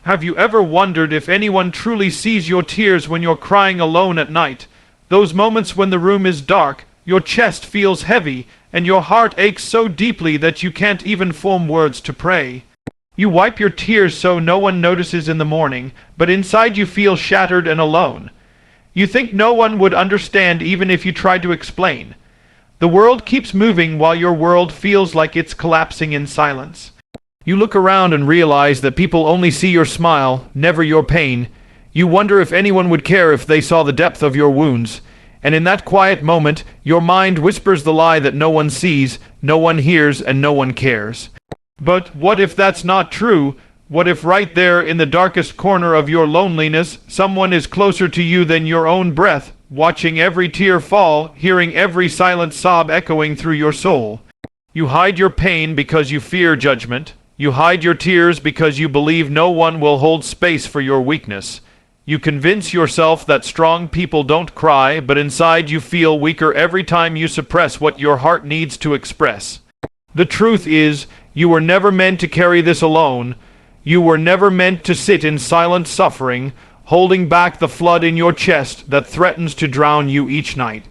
Have you ever wondered if anyone truly sees your tears when you're crying alone at night? Those moments when the room is dark, your chest feels heavy, and your heart aches so deeply that you can't even form words to pray. You wipe your tears so no one notices in the morning, but inside you feel shattered and alone. You think no one would understand even if you tried to explain. The world keeps moving while your world feels like it's collapsing in silence. You look around and realize that people only see your smile, never your pain. You wonder if anyone would care if they saw the depth of your wounds. And in that quiet moment, your mind whispers the lie that no one sees, no one hears, and no one cares. But what if that's not true? What if right there in the darkest corner of your loneliness, someone is closer to you than your own breath, watching every tear fall, hearing every silent sob echoing through your soul? You hide your pain because you fear judgment. You hide your tears because you believe no one will hold space for your weakness. You convince yourself that strong people don't cry, but inside you feel weaker every time you suppress what your heart needs to express. The truth is, you were never meant to carry this alone. You were never meant to sit in silent suffering, holding back the flood in your chest that threatens to drown you each night.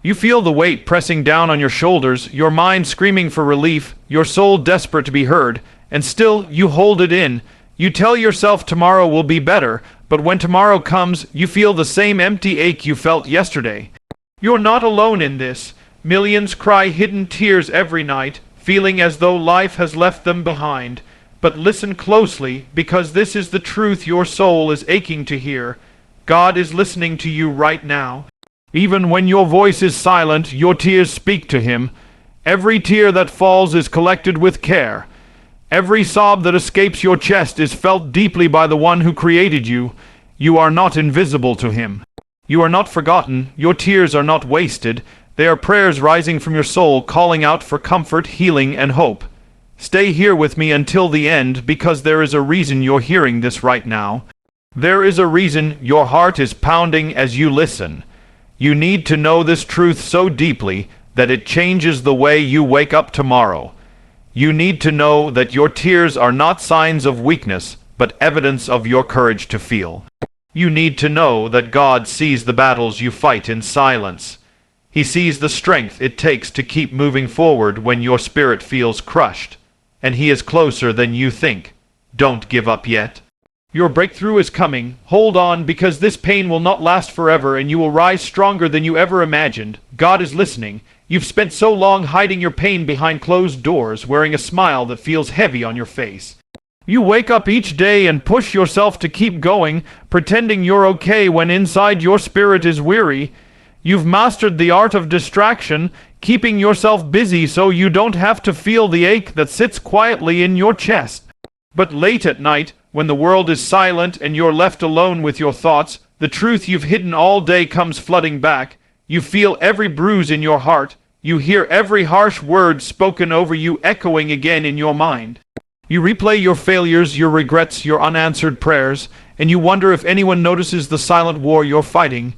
You feel the weight pressing down on your shoulders, your mind screaming for relief, your soul desperate to be heard, and still you hold it in. You tell yourself tomorrow will be better, but when tomorrow comes, you feel the same empty ache you felt yesterday. You're not alone in this. Millions cry hidden tears every night, feeling as though life has left them behind. But listen closely, because this is the truth your soul is aching to hear. God is listening to you right now. Even when your voice is silent, your tears speak to Him. Every tear that falls is collected with care. Every sob that escapes your chest is felt deeply by the one who created you. You are not invisible to Him. You are not forgotten. Your tears are not wasted. They are prayers rising from your soul, calling out for comfort, healing, and hope. Stay here with me until the end, because there is a reason you're hearing this right now. There is a reason your heart is pounding as you listen. You need to know this truth so deeply that it changes the way you wake up tomorrow. You need to know that your tears are not signs of weakness, but evidence of your courage to feel. You need to know that God sees the battles you fight in silence. He sees the strength it takes to keep moving forward when your spirit feels crushed. And He is closer than you think. Don't give up yet. Your breakthrough is coming. Hold on, because this pain will not last forever, and you will rise stronger than you ever imagined. God is listening. You've spent so long hiding your pain behind closed doors, wearing a smile that feels heavy on your face. You wake up each day and push yourself to keep going, pretending you're okay when inside your spirit is weary. You've mastered the art of distraction, keeping yourself busy so you don't have to feel the ache that sits quietly in your chest. But late at night, when the world is silent and you're left alone with your thoughts, the truth you've hidden all day comes flooding back. You feel every bruise in your heart. You hear every harsh word spoken over you echoing again in your mind. You replay your failures, your regrets, your unanswered prayers, and you wonder if anyone notices the silent war you're fighting.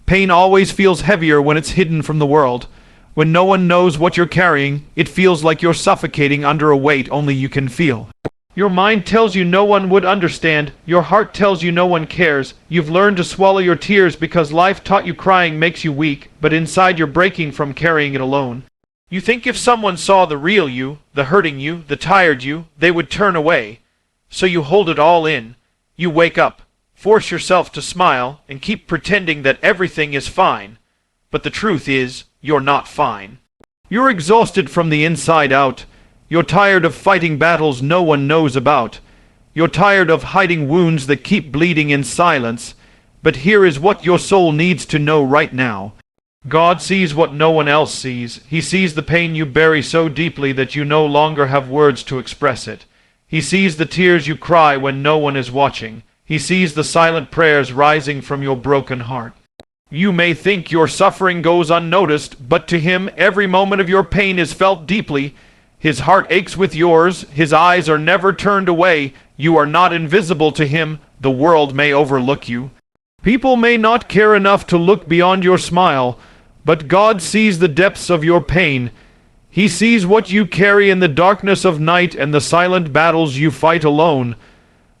Pain always feels heavier when it's hidden from the world. When no one knows what you're carrying, it feels like you're suffocating under a weight only you can feel. Your mind tells you no one would understand. Your heart tells you no one cares. You've learned to swallow your tears because life taught you crying makes you weak, but inside you're breaking from carrying it alone. You think if someone saw the real you, the hurting you, the tired you, they would turn away. So you hold it all in. You wake up, force yourself to smile, and keep pretending that everything is fine. But the truth is, you're not fine. You're exhausted from the inside out. You're tired of fighting battles no one knows about. You're tired of hiding wounds that keep bleeding in silence. But here is what your soul needs to know right now. God sees what no one else sees. He sees the pain you bury so deeply that you no longer have words to express it. He sees the tears you cry when no one is watching. He sees the silent prayers rising from your broken heart. You may think your suffering goes unnoticed, but to Him every moment of your pain is felt deeply. His heart aches with yours. His eyes are never turned away. You are not invisible to Him. The world may overlook you. People may not care enough to look beyond your smile, but God sees the depths of your pain. He sees what you carry in the darkness of night and the silent battles you fight alone.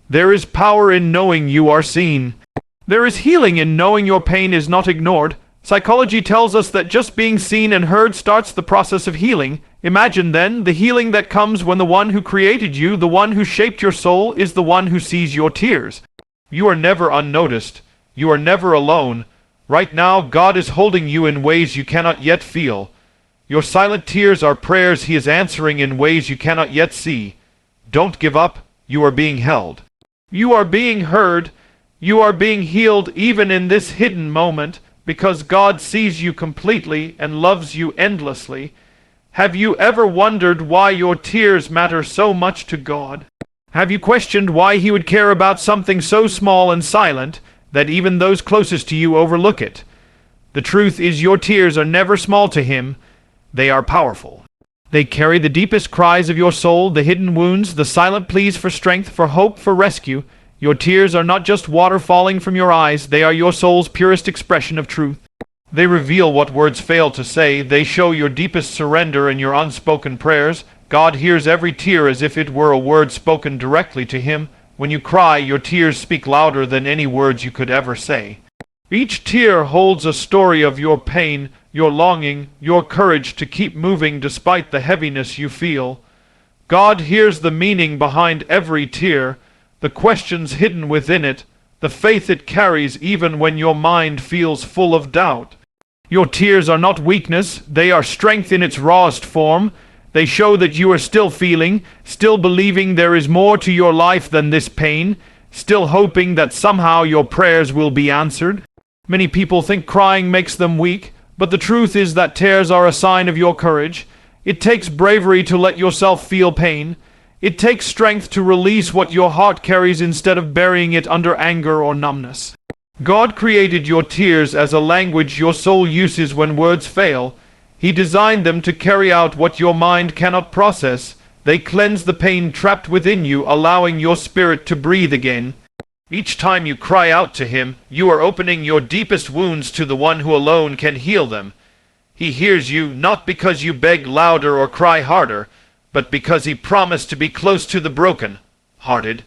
There is power in knowing you are seen. There is healing in knowing your pain is not ignored. Psychology tells us that just being seen and heard starts the process of healing. Imagine then the healing that comes when the one who created you, the one who shaped your soul, is the one who sees your tears. You are never unnoticed. You are never alone. Right now, God is holding you in ways you cannot yet feel. Your silent tears are prayers He is answering in ways you cannot yet see. Don't give up. You are being held. You are being heard. You are being healed even in this hidden moment, because God sees you completely and loves you endlessly. Have you ever wondered why your tears matter so much to God? Have you questioned why He would care about something so small and silent that even those closest to you overlook it? The truth is your tears are never small to Him. They are powerful. They carry the deepest cries of your soul, the hidden wounds, the silent pleas for strength, for hope, for rescue. Your tears are not just water falling from your eyes. They are your soul's purest expression of truth. They reveal what words fail to say. They show your deepest surrender and your unspoken prayers. God hears every tear as if it were a word spoken directly to Him. When you cry, your tears speak louder than any words you could ever say. Each tear holds a story of your pain, your longing, your courage to keep moving despite the heaviness you feel. God hears the meaning behind every tear, the questions hidden within it, the faith it carries even when your mind feels full of doubt. Your tears are not weakness, they are strength in its rawest form. They show that you are still feeling, still believing there is more to your life than this pain, still hoping that somehow your prayers will be answered. Many people think crying makes them weak, but the truth is that tears are a sign of your courage. It takes bravery to let yourself feel pain. It takes strength to release what your heart carries instead of burying it under anger or numbness. God created your tears as a language your soul uses when words fail. He designed them to carry out what your mind cannot process. They cleanse the pain trapped within you, allowing your spirit to breathe again. Each time you cry out to Him, you are opening your deepest wounds to the one who alone can heal them. He hears you not because you beg louder or cry harder, but because He promised to be close to the broken-hearted.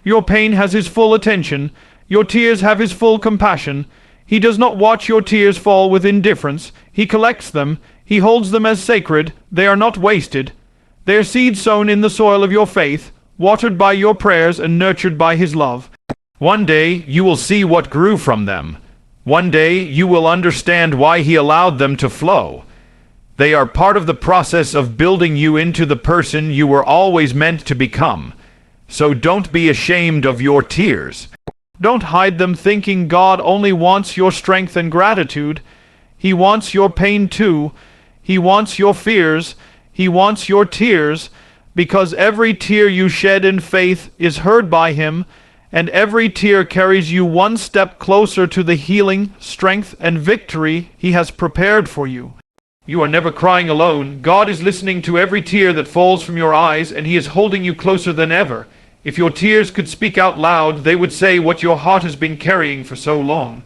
Your pain has His full attention. Your tears have His full compassion. He does not watch your tears fall with indifference. He collects them. He holds them as sacred. They are not wasted. They are seeds sown in the soil of your faith, watered by your prayers and nurtured by His love. One day you will see what grew from them. One day you will understand why He allowed them to flow. They are part of the process of building you into the person you were always meant to become. So don't be ashamed of your tears. Don't hide them thinking God only wants your strength and gratitude. He wants your pain too. He wants your fears. He wants your tears, because every tear you shed in faith is heard by Him, and every tear carries you one step closer to the healing, strength, and victory He has prepared for you. You are never crying alone. God is listening to every tear that falls from your eyes, and He is holding you closer than ever. If your tears could speak out loud, they would say what your heart has been carrying for so long.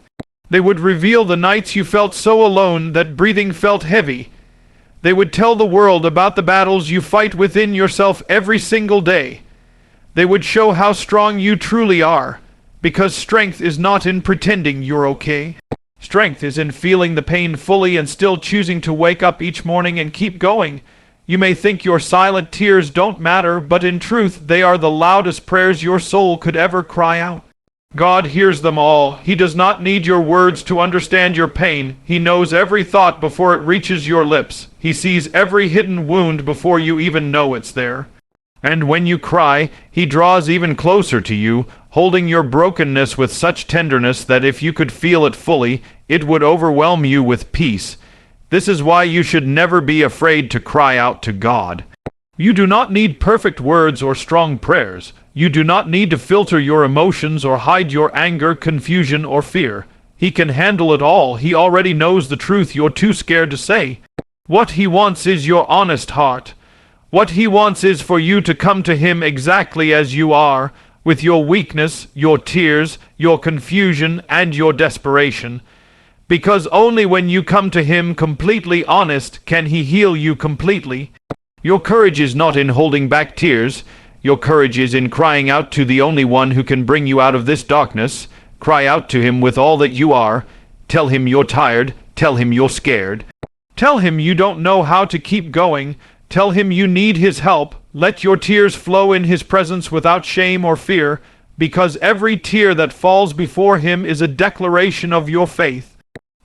They would reveal the nights you felt so alone that breathing felt heavy. They would tell the world about the battles you fight within yourself every single day. They would show how strong you truly are, because strength is not in pretending you're okay. Strength is in feeling the pain fully and still choosing to wake up each morning and keep going. You may think your silent tears don't matter, but in truth they are the loudest prayers your soul could ever cry out. God hears them all. He does not need your words to understand your pain. He knows every thought before it reaches your lips. He sees every hidden wound before you even know it's there. And when you cry, He draws even closer to you, holding your brokenness with such tenderness that if you could feel it fully, it would overwhelm you with peace. This is why you should never be afraid to cry out to God. You do not need perfect words or strong prayers. You do not need to filter your emotions or hide your anger, confusion, or fear. He can handle it all. He already knows the truth you're too scared to say. What He wants is your honest heart. What He wants is for you to come to Him exactly as you are, with your weakness, your tears, your confusion, and your desperation. Because only when you come to Him completely honest can He heal you completely. Your courage is not in holding back tears. Your courage is in crying out to the only one who can bring you out of this darkness. Cry out to him with all that you are. Tell him you're tired. Tell him you're scared. Tell him you don't know how to keep going. Tell him you need his help. Let your tears flow in his presence without shame or fear, because every tear that falls before him is a declaration of your faith.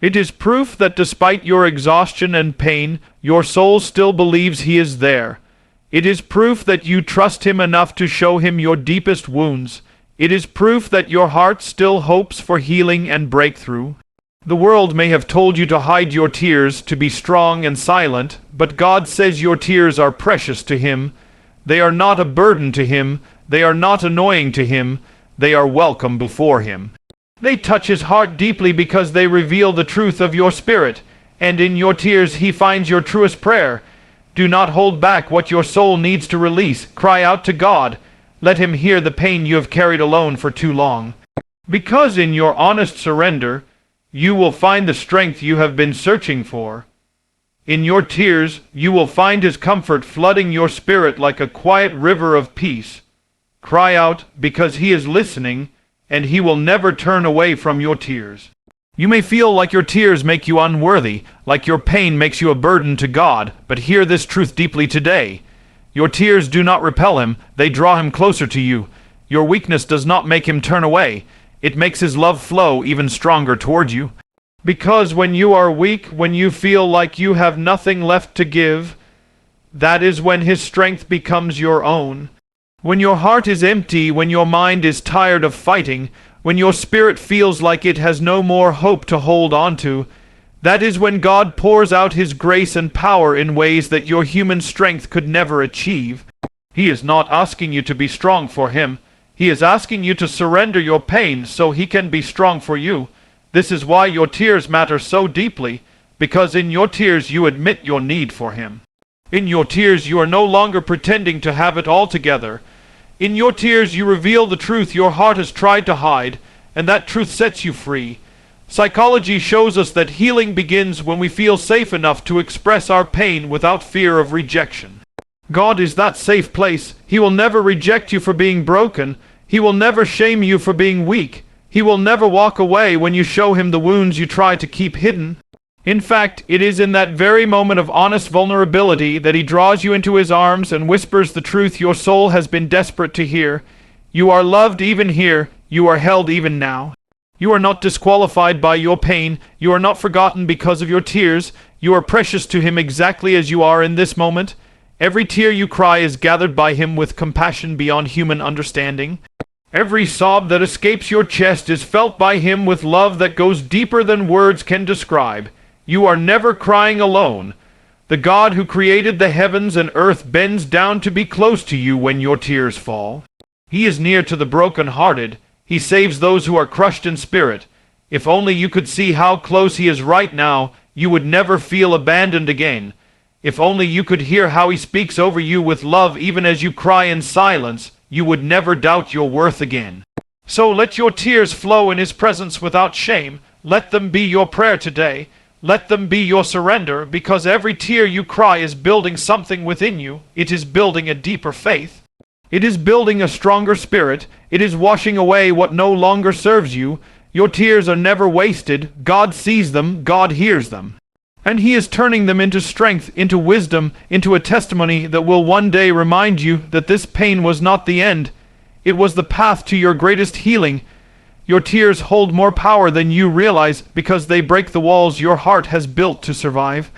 It is proof that despite your exhaustion and pain, your soul still believes he is there. It is proof that you trust him enough to show him your deepest wounds. It is proof that your heart still hopes for healing and breakthrough. The world may have told you to hide your tears, to be strong and silent, but God says your tears are precious to him. They are not a burden to him. They are not annoying to him. They are welcome before him. They touch his heart deeply because they reveal the truth of your spirit, and in your tears he finds your truest prayer. Do not hold back what your soul needs to release. Cry out to God. Let him hear the pain you have carried alone for too long. Because in your honest surrender, you will find the strength you have been searching for. In your tears, you will find his comfort flooding your spirit like a quiet river of peace. Cry out, because he is listening, and he will never turn away from your tears. You may feel like your tears make you unworthy, like your pain makes you a burden to God, but hear this truth deeply today. Your tears do not repel him, they draw him closer to you. Your weakness does not make him turn away. It makes his love flow even stronger toward you. Because when you are weak, when you feel like you have nothing left to give, that is when his strength becomes your own. When your heart is empty, when your mind is tired of fighting, when your spirit feels like it has no more hope to hold on to, that is when God pours out his grace and power in ways that your human strength could never achieve. He is not asking you to be strong for him. He is asking you to surrender your pain so he can be strong for you. This is why your tears matter so deeply, because in your tears you admit your need for him. In your tears you are no longer pretending to have it all together. In your tears you reveal the truth your heart has tried to hide, and that truth sets you free. Psychology shows us that healing begins when we feel safe enough to express our pain without fear of rejection. God is that safe place. He will never reject you for being broken. He will never shame you for being weak. He will never walk away when you show him the wounds you try to keep hidden. In fact, it is in that very moment of honest vulnerability that he draws you into his arms and whispers the truth your soul has been desperate to hear. You are loved even here. You are held even now. You are not disqualified by your pain. You are not forgotten because of your tears. You are precious to him exactly as you are in this moment. Every tear you cry is gathered by him with compassion beyond human understanding. Every sob that escapes your chest is felt by him with love that goes deeper than words can describe. You are never crying alone. The God who created the heavens and earth bends down to be close to you when your tears fall. He is near to the broken-hearted. He saves those who are crushed in spirit. If only you could see how close he is right now, you would never feel abandoned again. If only you could hear how he speaks over you with love even as you cry in silence, you would never doubt your worth again. So let your tears flow in his presence without shame. Let them be your prayer today. Let them be your surrender, because every tear you cry is building something within you. It is building a deeper faith. It is building a stronger spirit. It is washing away what no longer serves you. Your tears are never wasted. God sees them. God hears them. And he is turning them into strength, into wisdom, into a testimony that will one day remind you that this pain was not the end. It was the path to your greatest healing. Your tears hold more power than you realize because they break the walls your heart has built to survive.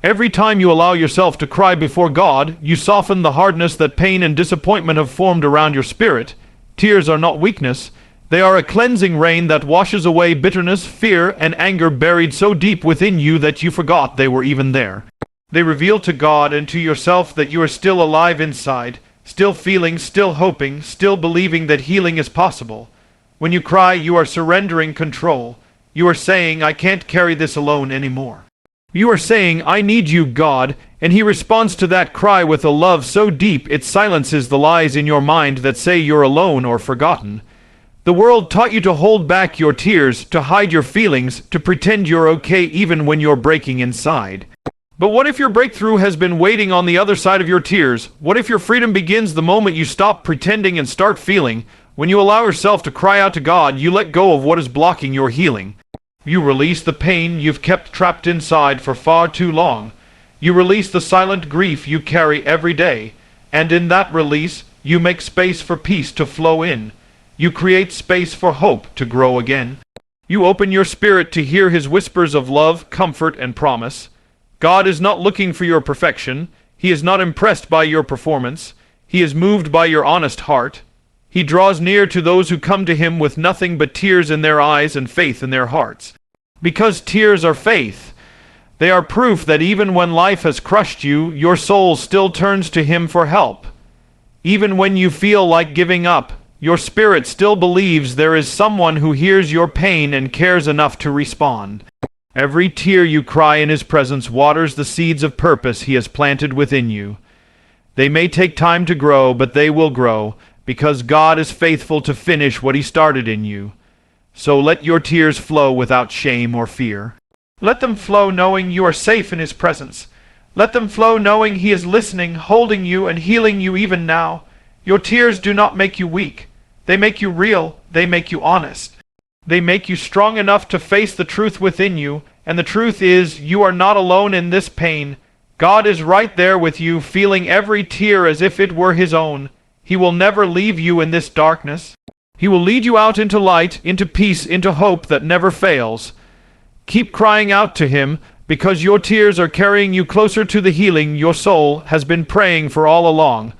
Every time you allow yourself to cry before God, you soften the hardness that pain and disappointment have formed around your spirit. Tears are not weakness. They are a cleansing rain that washes away bitterness, fear, and anger buried so deep within you that you forgot they were even there. They reveal to God and to yourself that you are still alive inside, still feeling, still hoping, still believing that healing is possible. When you cry, you are surrendering control. You are saying, I can't carry this alone anymore. You are saying, I need you, God, and he responds to that cry with a love so deep it silences the lies in your mind that say you're alone or forgotten. The world taught you to hold back your tears, to hide your feelings, to pretend you're okay even when you're breaking inside. But what if your breakthrough has been waiting on the other side of your tears? What if your freedom begins the moment you stop pretending and start feeling? When you allow yourself to cry out to God, you let go of what is blocking your healing. You release the pain you've kept trapped inside for far too long. You release the silent grief you carry every day. And in that release, you make space for peace to flow in. You create space for hope to grow again. You open your spirit to hear His whispers of love, comfort, and promise. God is not looking for your perfection. He is not impressed by your performance. He is moved by your honest heart. He draws near to those who come to Him with nothing but tears in their eyes and faith in their hearts. Because tears are faith. They are proof that even when life has crushed you, your soul still turns to Him for help. Even when you feel like giving up, your spirit still believes there is someone who hears your pain and cares enough to respond. Every tear you cry in His presence waters the seeds of purpose He has planted within you. They may take time to grow, but they will grow, because God is faithful to finish what He started in you. So let your tears flow without shame or fear. Let them flow knowing you are safe in His presence. Let them flow knowing He is listening, holding you, and healing you even now. Your tears do not make you weak. They make you real. They make you honest. They make you strong enough to face the truth within you, and the truth is, you are not alone in this pain. God is right there with you, feeling every tear as if it were His own. He will never leave you in this darkness. He will lead you out into light, into peace, into hope that never fails. Keep crying out to Him, because your tears are carrying you closer to the healing your soul has been praying for all along.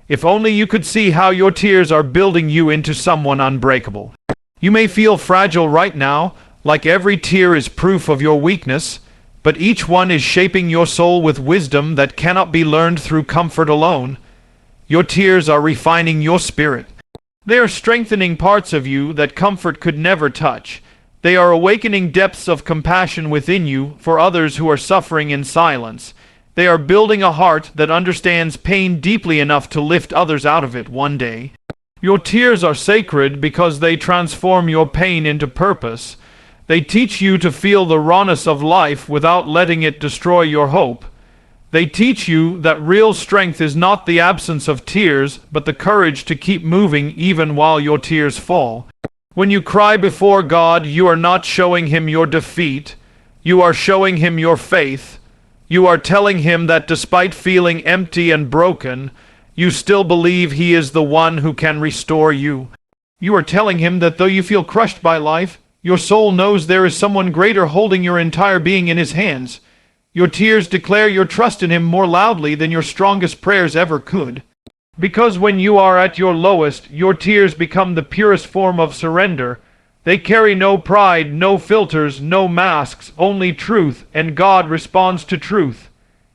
If only you could see how your tears are building you into someone unbreakable. You may feel fragile right now, like every tear is proof of your weakness, but each one is shaping your soul with wisdom that cannot be learned through comfort alone. Your tears are refining your spirit. They are strengthening parts of you that comfort could never touch. They are awakening depths of compassion within you for others who are suffering in silence. They are building a heart that understands pain deeply enough to lift others out of it one day. Your tears are sacred because they transform your pain into purpose. They teach you to feel the rawness of life without letting it destroy your hope. They teach you that real strength is not the absence of tears, but the courage to keep moving even while your tears fall. When you cry before God, you are not showing Him your defeat. You are showing Him your faith. You are telling Him that despite feeling empty and broken, you still believe He is the one who can restore you. You are telling Him that though you feel crushed by life, your soul knows there is someone greater holding your entire being in His hands. Your tears declare your trust in Him more loudly than your strongest prayers ever could. Because when you are at your lowest, your tears become the purest form of surrender. They carry no pride, no filters, no masks, only truth, and God responds to truth.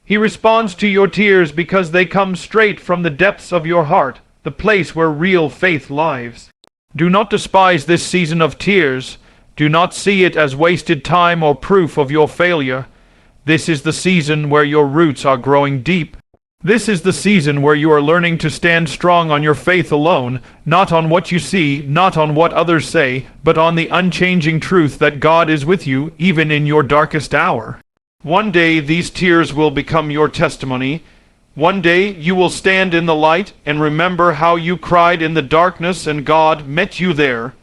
He responds to your tears because they come straight from the depths of your heart, the place where real faith lies. Do not despise this season of tears. Do not see it as wasted time or proof of your failure. This is the season where your roots are growing deep. This is the season where you are learning to stand strong on your faith alone, not on what you see, not on what others say, but on the unchanging truth that God is with you even in your darkest hour. One day these tears will become your testimony. One day you will stand in the light and remember how you cried in the darkness and God met you there.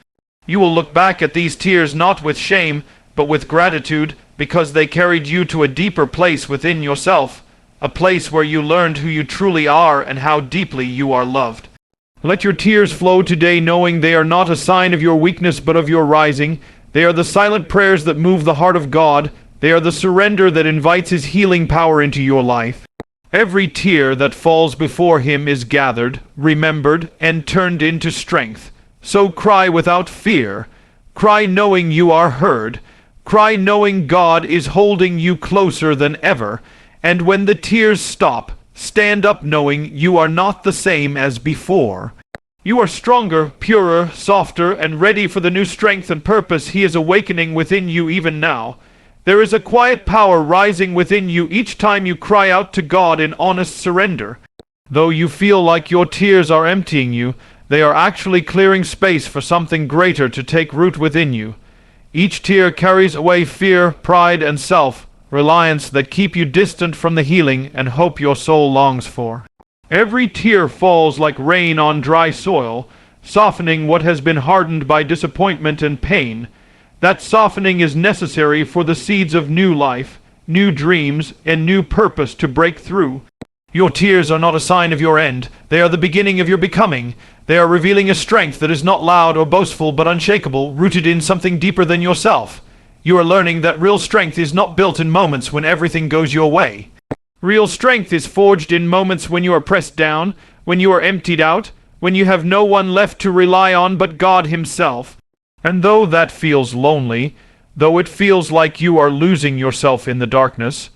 You will look back at these tears not with shame, but with gratitude, because they carried you to a deeper place within yourself, a place where you learned who you truly are and how deeply you are loved. Let your tears flow today, knowing they are not a sign of your weakness but of your rising. They are the silent prayers that move the heart of God. They are the surrender that invites His healing power into your life. Every tear that falls before Him is gathered, remembered, and turned into strength. So cry without fear. Cry knowing you are heard. Cry knowing God is holding you closer than ever. And when the tears stop, stand up knowing you are not the same as before. You are stronger, purer, softer, and ready for the new strength and purpose He is awakening within you even now. There is a quiet power rising within you each time you cry out to God in honest surrender. Though you feel like your tears are emptying you, they are actually clearing space for something greater to take root within you. Each tear carries away fear, pride, and self, reliance that keep you distant from the healing and hope your soul longs for. Every tear falls like rain on dry soil, softening what has been hardened by disappointment and pain. That softening is necessary for the seeds of new life, new dreams, and new purpose to break through. Your tears are not a sign of your end. They are the beginning of your becoming. They are revealing a strength that is not loud or boastful but unshakable, rooted in something deeper than yourself. You are learning that real strength is not built in moments when everything goes your way. Real strength is forged in moments when you are pressed down, when you are emptied out, when you have no one left to rely on but God Himself. And though that feels lonely, though it feels like you are losing yourself in the darkness,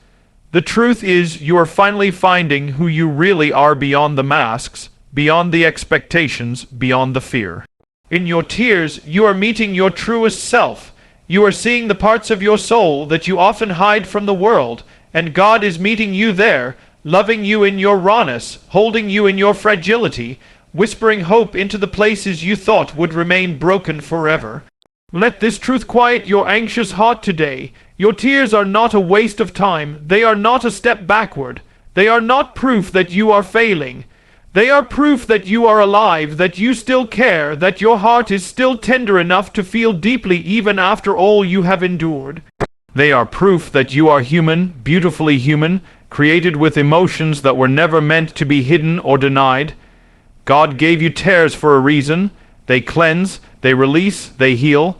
the truth is you are finally finding who you really are beyond the masks, beyond the expectations, beyond the fear. In your tears, you are meeting your truest self. You are seeing the parts of your soul that you often hide from the world, and God is meeting you there, loving you in your rawness, holding you in your fragility, whispering hope into the places you thought would remain broken forever. Let this truth quiet your anxious heart today. Your tears are not a waste of time. They are not a step backward. They are not proof that you are failing. They are proof that you are alive, that you still care, that your heart is still tender enough to feel deeply even after all you have endured. They are proof that you are human, beautifully human, created with emotions that were never meant to be hidden or denied. God gave you tears for a reason. They cleanse, they release, they heal.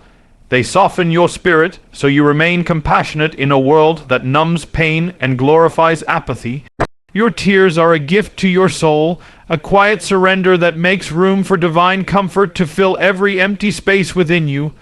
They soften your spirit so you remain compassionate in a world that numbs pain and glorifies apathy. Your tears are a gift to your soul, a quiet surrender that makes room for divine comfort to fill every empty space within you.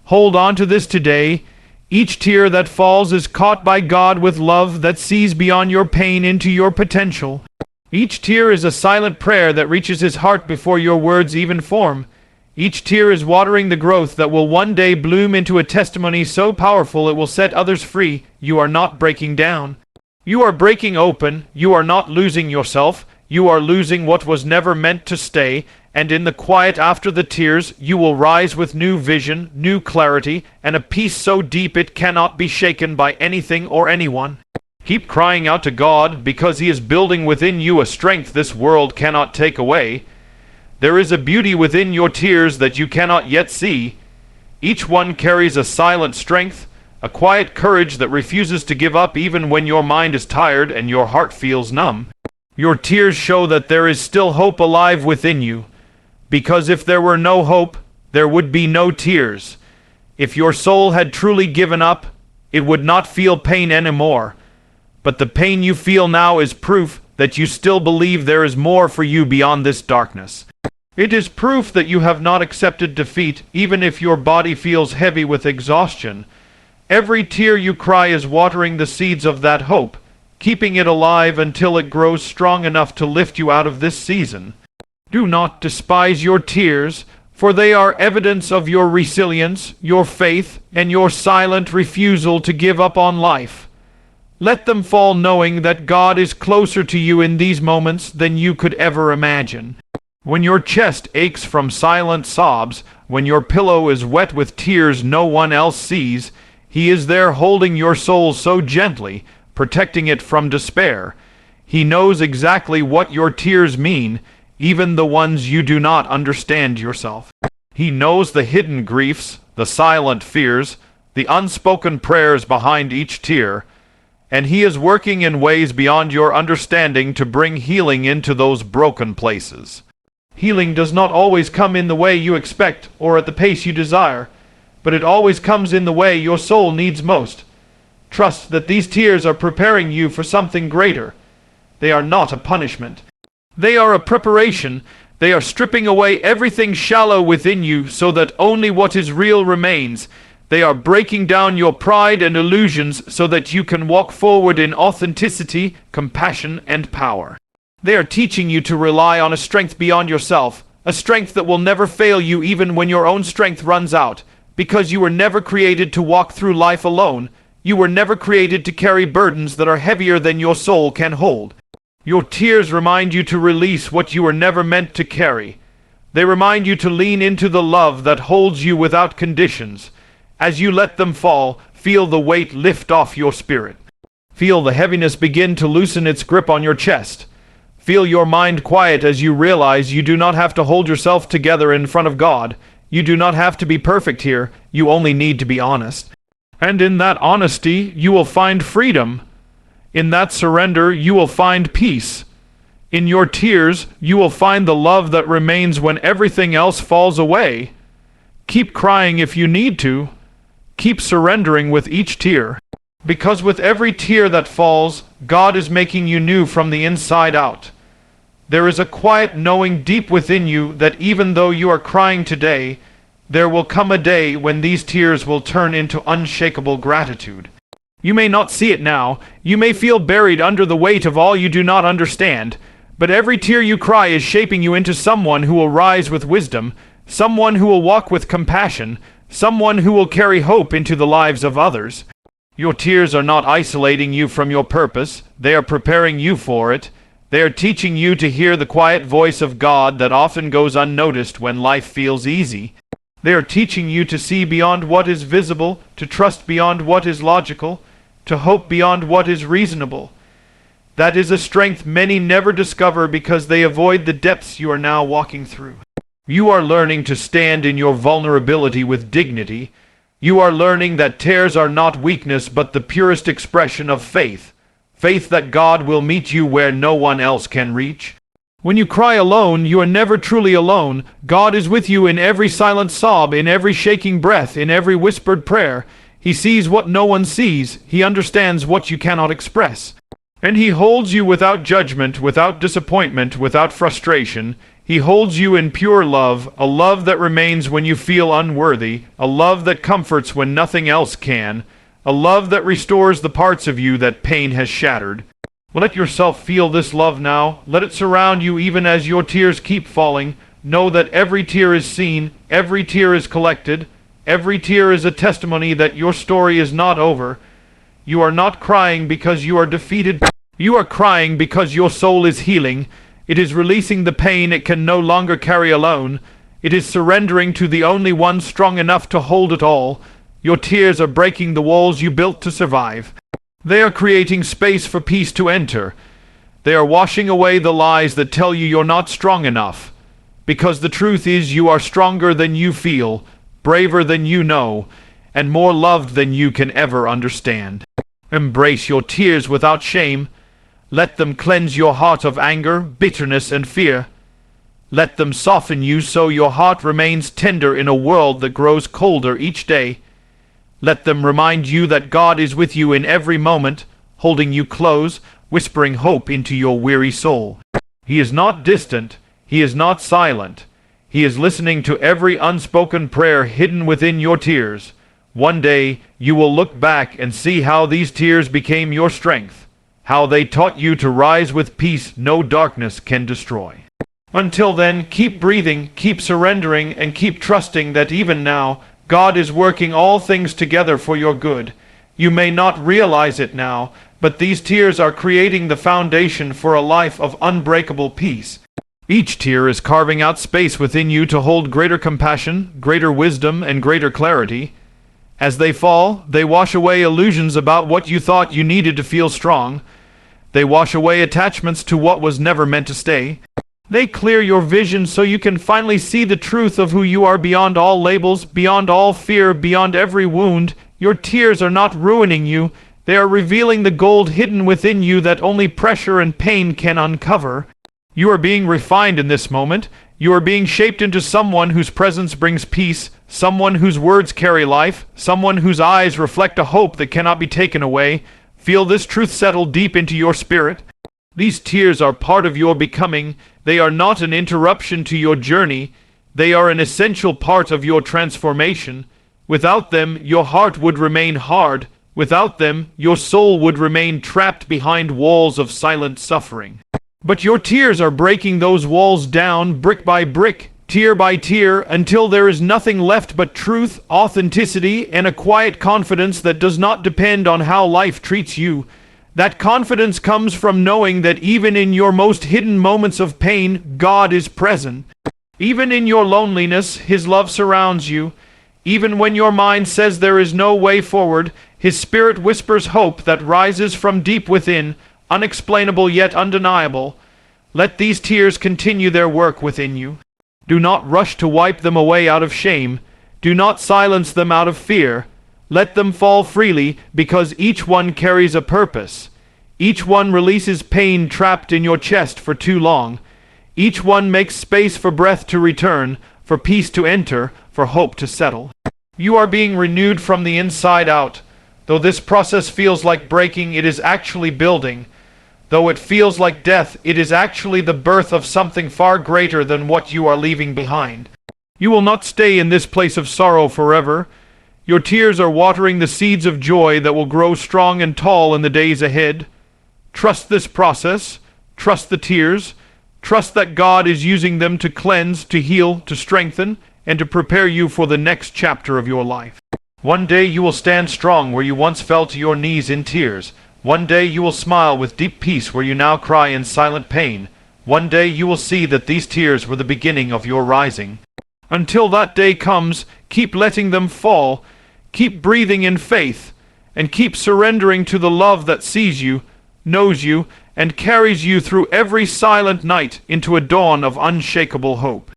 Hold on to this today. Each tear that falls is caught by God with love that sees beyond your pain into your potential. Each tear is a silent prayer that reaches His heart before your words even form. Each tear is watering the growth that will one day bloom into a testimony so powerful it will set others free. You are not breaking down. You are breaking open. You are not losing yourself. You are losing what was never meant to stay, and in the quiet after the tears, you will rise with new vision, new clarity, and a peace so deep it cannot be shaken by anything or anyone. Keep crying out to God, because He is building within you a strength this world cannot take away. There is a beauty within your tears that you cannot yet see. Each one carries a silent strength, a quiet courage that refuses to give up even when your mind is tired and your heart feels numb. Your tears show that there is still hope alive within you, because if there were no hope, there would be no tears. If your soul had truly given up, it would not feel pain anymore. But the pain you feel now is proof that you still believe there is more for you beyond this darkness. It is proof that you have not accepted defeat, even if your body feels heavy with exhaustion. Every tear you cry is watering the seeds of that hope, keeping it alive until it grows strong enough to lift you out of this season. Do not despise your tears, for they are evidence of your resilience, your faith, and your silent refusal to give up on life. Let them fall knowing that God is closer to you in these moments than you could ever imagine. When your chest aches from silent sobs, when your pillow is wet with tears no one else sees, He is there holding your soul so gently, protecting it from despair. He knows exactly what your tears mean, even the ones you do not understand yourself. He knows the hidden griefs, the silent fears, the unspoken prayers behind each tear, and He is working in ways beyond your understanding to bring healing into those broken places. Healing does not always come in the way you expect or at the pace you desire, but it always comes in the way your soul needs most. Trust that these tears are preparing you for something greater. They are not a punishment. They are a preparation. They are stripping away everything shallow within you so that only what is real remains. They are breaking down your pride and illusions so that you can walk forward in authenticity, compassion, and power. They are teaching you to rely on a strength beyond yourself, a strength that will never fail you even when your own strength runs out, because you were never created to walk through life alone. You were never created to carry burdens that are heavier than your soul can hold. Your tears remind you to release what you were never meant to carry. They remind you to lean into the love that holds you without conditions. As you let them fall, feel the weight lift off your spirit. Feel the heaviness begin to loosen its grip on your chest. Feel your mind quiet as you realize you do not have to hold yourself together in front of God. You do not have to be perfect here. You only need to be honest. And in that honesty, you will find freedom. In that surrender, you will find peace. In your tears, you will find the love that remains when everything else falls away. Keep crying if you need to. Keep surrendering with each tear. Because with every tear that falls, God is making you new from the inside out. There is a quiet knowing deep within you that even though you are crying today, there will come a day when these tears will turn into unshakable gratitude. You may not see it now. You may feel buried under the weight of all you do not understand. But every tear you cry is shaping you into someone who will rise with wisdom, someone who will walk with compassion, someone who will carry hope into the lives of others. Your tears are not isolating you from your purpose. They are preparing you for it. They are teaching you to hear the quiet voice of God that often goes unnoticed when life feels easy. They are teaching you to see beyond what is visible, to trust beyond what is logical, to hope beyond what is reasonable. That is a strength many never discover because they avoid the depths you are now walking through. You are learning to stand in your vulnerability with dignity. You are learning that tears are not weakness but the purest expression of faith. Faith that God will meet you where no one else can reach. When you cry alone, you are never truly alone. God is with you in every silent sob, in every shaking breath, in every whispered prayer. He sees what no one sees. He understands what you cannot express. And He holds you without judgment, without disappointment, without frustration. He holds you in pure love, a love that remains when you feel unworthy, a love that comforts when nothing else can, a love that restores the parts of you that pain has shattered. Let yourself feel this love now. Let it surround you even as your tears keep falling. Know that every tear is seen, every tear is collected, every tear is a testimony that your story is not over. You are not crying because you are defeated. You are crying because your soul is healing. It is releasing the pain it can no longer carry alone. It is surrendering to the only one strong enough to hold it all. Your tears are breaking the walls you built to survive. They are creating space for peace to enter. They are washing away the lies that tell you you're not strong enough. Because the truth is you are stronger than you feel, braver than you know, and more loved than you can ever understand. Embrace your tears without shame. Let them cleanse your heart of anger, bitterness, and fear. Let them soften you so your heart remains tender in a world that grows colder each day. Let them remind you that God is with you in every moment, holding you close, whispering hope into your weary soul. He is not distant. He is not silent. He is listening to every unspoken prayer hidden within your tears. One day, you will look back and see how these tears became your strength, how they taught you to rise with peace no darkness can destroy. Until then, keep breathing, keep surrendering, and keep trusting that even now, God is working all things together for your good. You may not realize it now, but these tears are creating the foundation for a life of unbreakable peace. Each tear is carving out space within you to hold greater compassion, greater wisdom, and greater clarity. As they fall, they wash away illusions about what you thought you needed to feel strong. They wash away attachments to what was never meant to stay. They clear your vision so you can finally see the truth of who you are beyond all labels, beyond all fear, beyond every wound. Your tears are not ruining you. They are revealing the gold hidden within you that only pressure and pain can uncover. You are being refined in this moment. You are being shaped into someone whose presence brings peace, someone whose words carry life, someone whose eyes reflect a hope that cannot be taken away. Feel this truth settle deep into your spirit. These tears are part of your becoming. They are not an interruption to your journey. They are an essential part of your transformation. Without them, your heart would remain hard. Without them, your soul would remain trapped behind walls of silent suffering. But your tears are breaking those walls down brick by brick, tear by tear, until there is nothing left but truth, authenticity, and a quiet confidence that does not depend on how life treats you. That confidence comes from knowing that even in your most hidden moments of pain, God is present. Even in your loneliness, His love surrounds you. Even when your mind says there is no way forward, His spirit whispers hope that rises from deep within, unexplainable yet undeniable. Let these tears continue their work within you. Do not rush to wipe them away out of shame. Do not silence them out of fear. Let them fall freely, because each one carries a purpose. Each one releases pain trapped in your chest for too long. Each one makes space for breath to return, for peace to enter, for hope to settle. You are being renewed from the inside out. Though this process feels like breaking, it is actually building. Though it feels like death, it is actually the birth of something far greater than what you are leaving behind. You will not stay in this place of sorrow forever. Your tears are watering the seeds of joy that will grow strong and tall in the days ahead. Trust this process. Trust the tears. Trust that God is using them to cleanse, to heal, to strengthen, and to prepare you for the next chapter of your life. One day you will stand strong where you once fell to your knees in tears. One day you will smile with deep peace where you now cry in silent pain. One day you will see that these tears were the beginning of your rising. Until that day comes, keep letting them fall. Keep breathing in faith, and keep surrendering to the love that sees you, knows you, and carries you through every silent night into a dawn of unshakable hope.